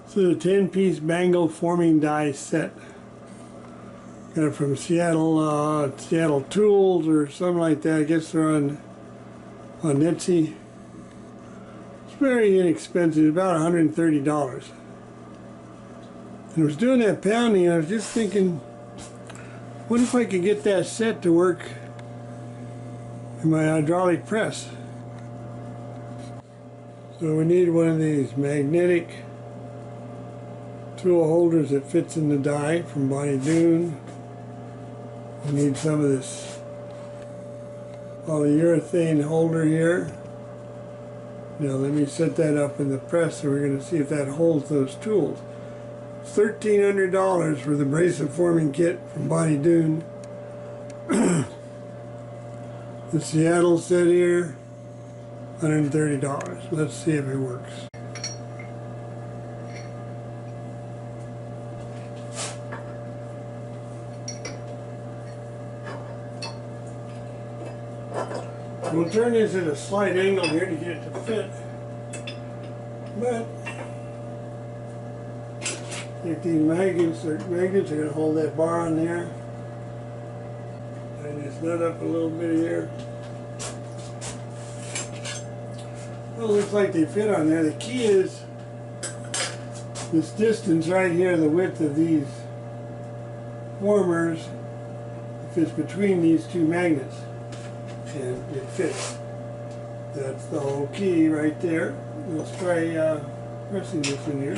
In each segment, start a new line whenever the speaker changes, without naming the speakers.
This is a 10-piece bangle forming die set. Got it from Seattle Tools or something like that. I guess they're on Etsy. It's very inexpensive, about $130. And I was doing that pounding, and I was just thinking, what if I could get that set to work in my hydraulic press? So we need one of these magnetic tool holders that fits in the die from Bonny Doon. We need some of this polyurethane holder here. Now let me set that up in the press, and we're going to see if that holds those tools. It's $1,300 for the bracelet forming kit from Bonny Doon. The Seattle set here, $130. Let's see if it works. We'll turn this at a slight angle here to get it to fit. But take these magnets are going to hold that bar on there. Tighten this nut up a little bit here. Well, it looks like they fit on there. The key is this distance right here, the width of these formers, fits between these two magnets, and it fits. That's the whole key right there. Let's try pressing this in here.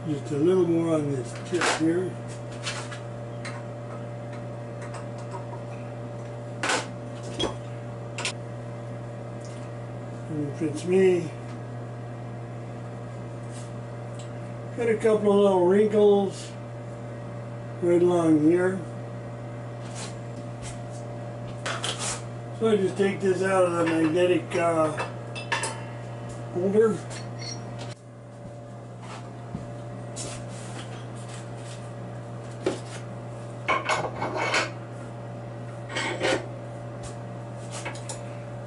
Just a little more on this tip here. And it fits me. Got a couple of little wrinkles right along here. So I just take this out of the magnetic holder.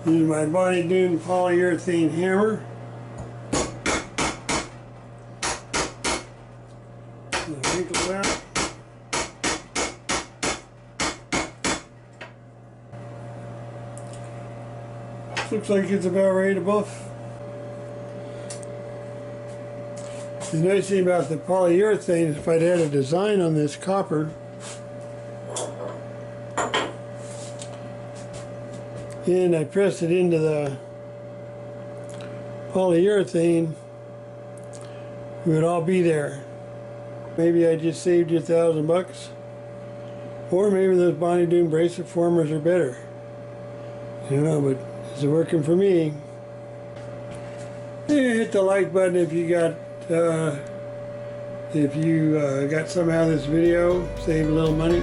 Use my Bonny Doon polyurethane hammer. Wrinkle that. Looks like it's about ready to buff. The nice thing about the polyurethane is if I'd had a design on this copper, and I press it into the polyurethane, it would all be there. Maybe I just saved you $1,000, or maybe those Bonny Doon bracelet formers are better. I don't know, but it's working for me. Yeah, hit the like button if you got got some out of this video, save a little money.